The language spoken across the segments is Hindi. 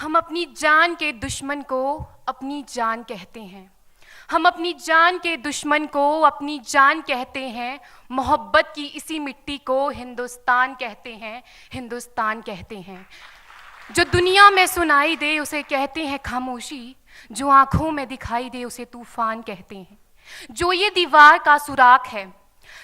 हम अपनी जान के दुश्मन को अपनी जान कहते हैं। हम अपनी जान के दुश्मन को अपनी जान कहते हैं। मोहब्बत की इसी मिट्टी को हिंदुस्तान कहते हैं, हिंदुस्तान कहते हैं। जो दुनिया में सुनाई दे उसे कहते हैं खामोशी, जो आंखों में दिखाई दे उसे तूफान कहते हैं। जो ये दीवार का सुराख है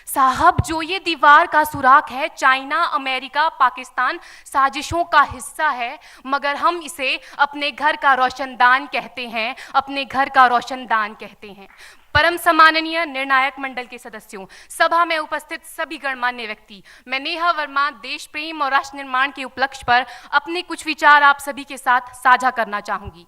साहब, जो ये दीवार का सुराख है, चाइना, अमेरिका, पाकिस्तान साजिशों का हिस्सा है, मगर हम इसे अपने घर का रोशनदान कहते हैं, अपने घर का रोशनदान कहते हैं। परम सम्माननीय निर्णायक मंडल के सदस्यों, सभा में उपस्थित सभी गणमान्य व्यक्ति, मैं नेहा वर्मा देश प्रेम और राष्ट्र निर्माण के उपलक्ष्य पर अपने कुछ विचार आप सभी के साथ साझा करना चाहूंगी।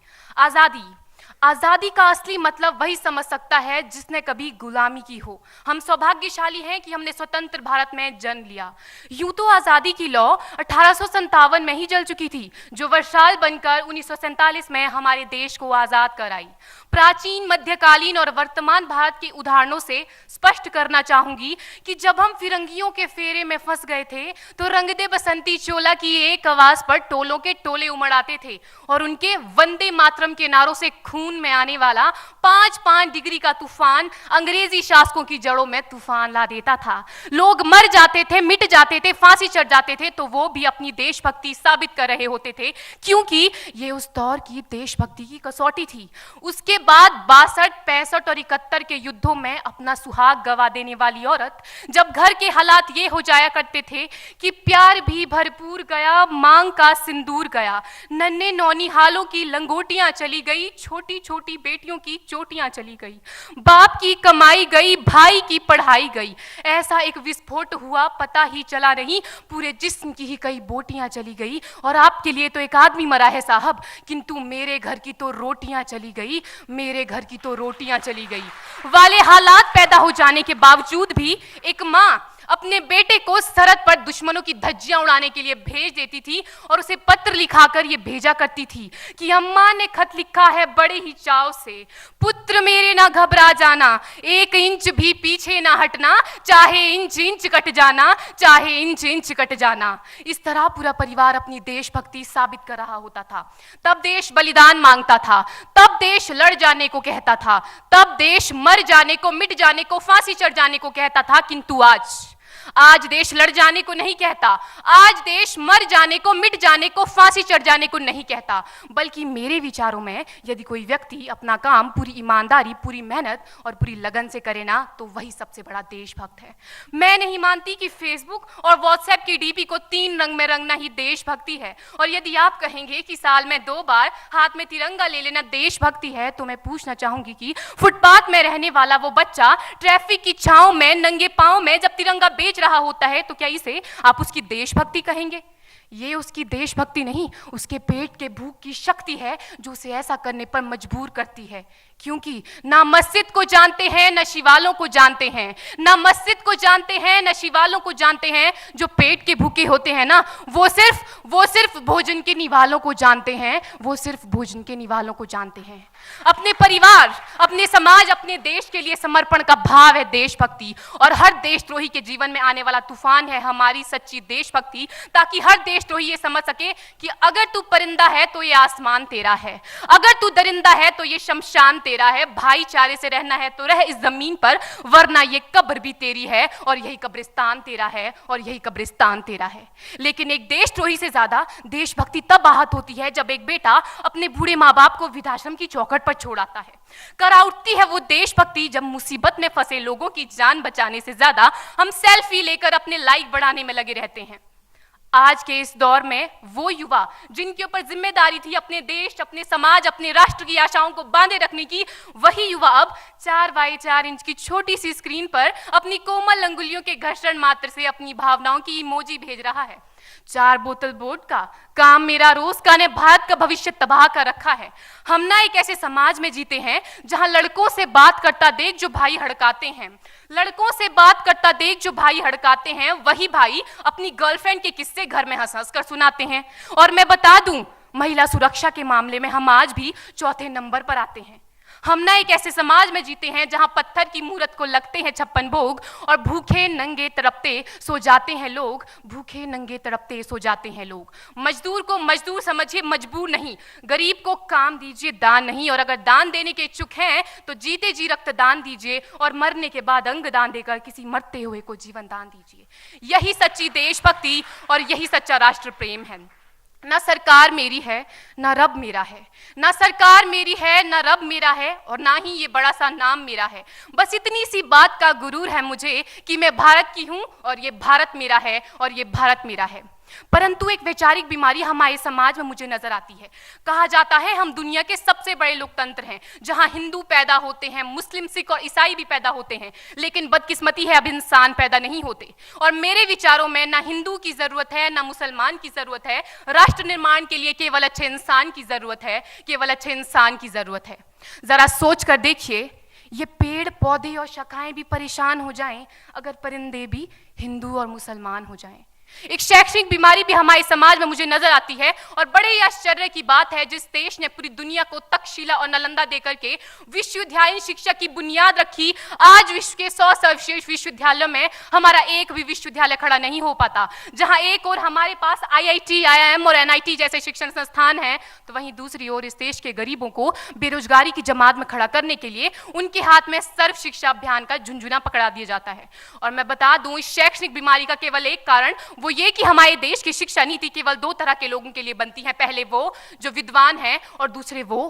आज़ादी का असली मतलब वही समझ सकता है जिसने कभी गुलामी की हो। हम सौभाग्यशाली हैं कि हमने स्वतंत्र भारत में जन्म लिया। यूं तो आज़ादी की लौ 1857 में ही जल चुकी थी, जो वर्षाल बनकर 1947 में हमारे देश को आज़ाद कराई। प्राचीन, मध्यकालीन और वर्तमान भारत के उदाहरणों से स्पष्ट करना चाहूंगी कि जब हम फिरंगियों के फेरे में फंस गए थे तो रंग दे बसंती चोला की एक आवाज पर टोलों के टोले उमड़ आते थे और उनके वंदे मातरम के नारों से खून में आने वाला 5-5 डिग्री का तूफान अंग्रेजी शासकों की जड़ों में तूफान ला देता था। लोग मर जाते थे, मिट जाते थे, फांसी चढ़ जाते थे, तो वो भी अपनी देशभक्ति साबित कर रहे होते थे, क्योंकि ये उस दौर की देशभक्ति की कसौटी थी। उसके बाद 62, 65 और 71 के युद्धों में अपना सुहाग गवा देने वाली औरत, जब घर के हालात ये हो जाया करते थे कि प्यार भी भरपूर गया, मांग का सिंदूर गया, नन्हे नौनिहालों की लंगोटियां चली गई, छोटी छोटी बेटियों की चोटियां चली गई, बाप की कमाई गई, भाई की पढ़ाई गई, ऐसा एक विस्फोट हुआ पता ही चला नहीं, पूरे जिस्म की ही कई बोटियां चली गई। और आपके लिए तो एक आदमी मरा है साहब, किंतु मेरे घर की तो रोटियां चली गई, मेरे घर की तो रोटियां चली गई वाले हालात पैदा हो जाने के बावजूद भी एक माँ अपने बेटे को सरहद पर दुश्मनों की धज्जियां उड़ाने के लिए भेज देती थी और उसे पत्र लिखाकर ये भेजा करती थी कि अम्मा ने खत लिखा है बड़े ही चाव से, पुत्र मेरे ना घबरा जाना, 1 इंच भी पीछे ना हटना, चाहे इंच इंच कट जाना, चाहे इंच इंच कट जाना। इस तरह पूरा परिवार अपनी देशभक्ति साबित कर रहा होता था। तब देश बलिदान मांगता था, तब देश लड़ जाने को कहता था, तब देश मर जाने को, मिट जाने को, फांसी चढ़ जाने को कहता था, किंतु आज देश लड़ जाने को नहीं कहता, आज देश मर जाने को, मिट जाने को, फांसी चढ़ जाने को नहीं कहता, बल्कि मेरे विचारों में यदि कोई व्यक्ति अपना काम पूरी ईमानदारी, पूरी मेहनत और पूरी लगन से करे ना, तो वही सबसे बड़ा देशभक्त है। मैं नहीं मानती कि फेसबुक और व्हाट्सएप की डीपी को 3 रंग में रंगना ही देशभक्ति है। और यदि आप कहेंगे कि साल में 2 बार हाथ में तिरंगा ले लेना देशभक्ति है, तो मैं पूछना चाहूंगी कि फुटपाथ में रहने वाला वो बच्चा ट्रैफिक की छांव में नंगे पांव में जब तिरंगा बेच रहा होता है, तो क्या इसे आप उसकी देशभक्ति कहेंगे? ये उसकी देशभक्ति नहीं, उसके पेट के भूख की शक्ति है जो उसे ऐसा करने पर मजबूर करती है। क्योंकि ना मस्जिद को जानते हैं, ना शिवालों को जानते हैं, ना मस्जिद को जानते हैं, ना शिवालों को जानते हैं। जो पेट के भूखे होते हैं ना, वो सिर्फ भोजन के निवालों को जानते हैं, वो सिर्फ भोजन के निवालों को जानते हैं। अपने परिवार, अपने समाज, अपने देश के लिए समर्पण का भाव है देशभक्ति। और हर देशद्रोही के जीवन में आने वाला तूफान है हमारी सच्ची देशभक्ति, ताकि हर देशद्रोही ये समझ सके कि अगर तू परिंदा है तो ये आसमान तेरा है, अगर तू दरिंदा है तो ये शमशान तेरा है, भाईचारे से रहना है तो रह इस जमीन पर, वरना ये कब्र भी तेरी है और यही कब्रिस्तान तेरा है और यही कब्रिस्तान तेरा है। लेकिन एक देशद्रोही से ज्यादा देशभक्ति तब आहत होती है जब एक बेटा अपने बूढ़े माँ बाप को वृद्धाश्रम की चौखट पर छोड़ आता है। करा उठती है वो देशभक्ति जब मुसीबत में फंसे लोगों की जान बचाने से ज्यादा हम सेल्फी लेकर अपने लाइक बढ़ाने में लगे रहते हैं। आज के इस दौर में वो युवा जिनके ऊपर जिम्मेदारी थी अपने देश, अपने समाज, अपने राष्ट्र की आशाओं को बांधे रखने की, वही युवा अब 4x4 इंच की छोटी सी स्क्रीन पर अपनी कोमल अंगुलियों के घर्षण मात्र से अपनी भावनाओं की इमोजी भेज रहा है। 4 बोतल वोडका, काम मेरा रोज का ने भारत का भविष्य तबाह कर रखा है। हम ना एक ऐसे समाज में जीते हैं जहां लड़कों से बात करता देख जो भाई हड़काते हैं, लड़कों से बात करता देख जो भाई हड़काते हैं, वही भाई अपनी गर्लफ्रेंड के किस्से घर में हंस हंस कर सुनाते हैं। और मैं बता दूं, महिला सुरक्षा के मामले में हम आज भी 4थे नंबर पर आते हैं। हम ना एक ऐसे समाज में जीते हैं जहां पत्थर की मूरत को लगते हैं 56 भोग और भूखे नंगे तड़पते सो जाते हैं लोग, भूखे नंगे तड़पते सो जाते हैं लोग। मजदूर को मजदूर समझिए, मजबूर नहीं। गरीब को काम दीजिए, दान नहीं। और अगर दान देने के इच्छुक हैं तो जीते जी रक्तदान दीजिए और मरने के बाद अंग दान देकर किसी मरते हुए को जीवन दान दीजिए। यही सच्ची देशभक्ति और यही सच्चा राष्ट्र प्रेम है। ना सरकार मेरी है ना रब मेरा है, ना सरकार मेरी है ना रब मेरा है, और ना ही ये बड़ा सा नाम मेरा है। बस इतनी सी बात का गुरूर है मुझे कि मैं भारत की हूं और ये भारत मेरा है और ये भारत मेरा है। परंतु एक वैचारिक बीमारी हमारे समाज में मुझे नजर आती है। कहा जाता है हम दुनिया के सबसे बड़े लोकतंत्र हैं, जहां हिंदू पैदा होते हैं, मुस्लिम, सिख और ईसाई भी पैदा होते हैं, लेकिन बदकिस्मती है अब इंसान पैदा नहीं होते। और मेरे विचारों में ना हिंदू की जरूरत है ना मुसलमान की जरूरत है। राष्ट्र निर्माण के लिए केवल अच्छे इंसान की जरूरत है, केवल अच्छे इंसान की जरूरत है। जरा सोच कर देखिए, ये पेड़ पौधे और शाखाएं भी परेशान हो जाएं अगर परिंदे भी हिंदू और मुसलमान हो जाएं। एक शैक्षणिक बीमारी भी हमारे समाज में मुझे नजर आती है, और बड़े ही आश्चर्य की बात है जिस देश ने पूरी दुनिया को तक्षशिला और नालंदा देकर के विश्वविद्यालय शिक्षा की बुनियाद रखी, आज विश्व के 100 सर्वश्रेष्ठ विश्वविद्यालयों में हमारा एक भी विश्वविद्यालय खड़ा नहीं हो पाता। जहां एक और हमारे पास IIT, IIM और NIT जैसे शिक्षण संस्थान हैं, तो वहीं दूसरी ओर इस देश के गरीबों को बेरोजगारी की जमात में खड़ा करने के लिए उनके हाथ में सर्व शिक्षा अभियान का झुंझुना पकड़ा दिया जाता है। और मैं बता दूं, इस शैक्षणिक बीमारी का केवल एक कारण वो ये कि हमारे देश की शिक्षा नीति केवल 2 तरह के लोगों के लिए बनती है। पहले वो जो विद्वान हैं और दूसरे वो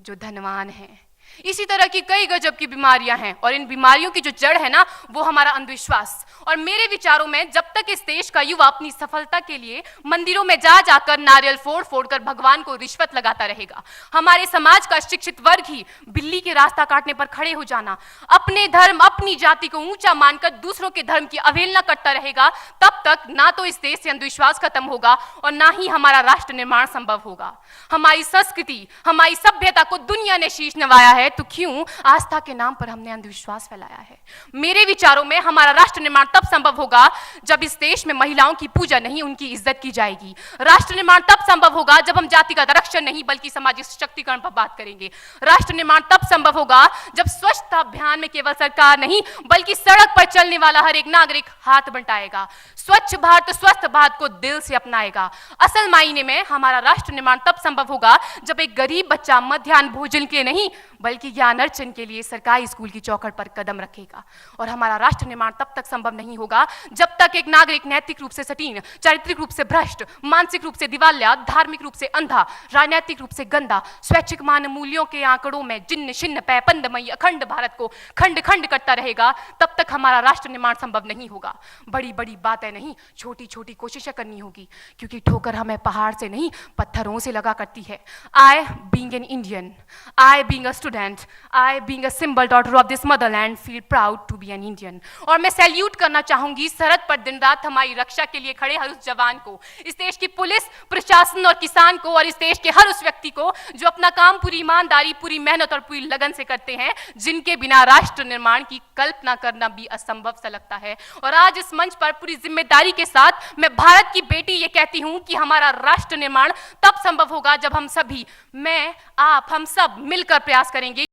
जो धनवान हैं। इसी तरह की कई गजब की बीमारियां हैं, और इन बीमारियों की जो जड़ है ना, वो हमारा अंधविश्वास। और मेरे विचारों में जब तक इस देश का युवा अपनी सफलता के लिए मंदिरों में जा जाकर नारियल फोड़ फोड़ कर भगवान को रिश्वत लगाता रहेगा, हमारे समाज का शिक्षित वर्ग ही बिल्ली के रास्ता काटने पर खड़े हो जाना, अपने धर्म अपनी जाति को ऊंचा मानकर दूसरों के धर्म की अवहेलना करता रहेगा, तब तक ना तो इस देश से अंधविश्वास खत्म होगा और ना ही हमारा राष्ट्र निर्माण संभव होगा। हमारी संस्कृति, हमारी सभ्यता को दुनिया ने शीश नवाया है, तो क्यों आस्था के नाम पर हमने अंधविश्वास फैलाया है? मेरे विचारों में हमारा राष्ट्र निर्माण तब संभव होगा जब इस देश में महिलाओं की पूजा नहीं, उनकी इज्जत की जाएगी। राष्ट्र निर्माण तब संभव होगा जब हम जातिगत आरक्षण नहीं बल्कि सामाजिक सशक्तिकरण पर बात करेंगे। राष्ट्र निर्माण तब संभव होगा जब स्वच्छता अभियान में केवल सरकार नहीं बल्कि सड़क पर चलने वाला हर एक नागरिक हाथ बंटाएगा, स्वच्छ भारत स्वस्थ भारत को दिल से अपनाएगा। असल मायने में हमारा राष्ट्र निर्माण तब संभव होगा जब एक गरीब बच्चा मध्याह्न भोजन के लिए नहीं बल्कि ज्ञान अर्जन के लिए सरकारी स्कूल की चौखट पर कदम रखेगा। और हमारा राष्ट्र निर्माण तब तक संभव नहीं होगा जब तक एक नागरिक नैतिक रूप से सटीन, चारित्रिक रूप से भ्रष्ट, मानसिक रूप से दिवालिया, धार्मिक रूप से अंधा, राजनीतिक रूप से गंदा, स्वैच्छिक मान मूल्यों के आंकड़ों में जिन्न शिन्न पैपंदमयी अखंड भारत को खंड खंड करता रहेगा, तब तक हमारा राष्ट्र निर्माण संभव नहीं होगा। बड़ी बड़ी बातें नहीं, छोटी छोटी कोशिशें करनी होगी, क्योंकि ठोकर हमें पहाड़ से नहीं पत्थरों से लगा करती है। I being an Indian, I being a student, I being a symbol daughter of this motherland feel proud to be an Indian। और मैं सैल्यूट करना चाहूंगी सरहद पर दिन रात हमारी रक्षा के लिए खड़े हर उस जवान को, इस देश की पुलिस, प्रशासन और किसान को, और इस देश के हर उस व्यक्ति को जो अपना काम पूरी ईमानदारी, पूरी मेहनत और पूरी लगन से करते हैं, जिनके बिना राष्ट्र निर्माण की कल्पना करना भी असंभव सा लगता है। और आज इस मंच पर पूरी जिम्मेदारी के साथ मैं भारत की बेटी ये कहती हूं कि हमारा राष्ट्र निर्माण तब संभव होगा जब हम सभी, मैं, आप, हम सब मिलकर प्रयास करेंगे।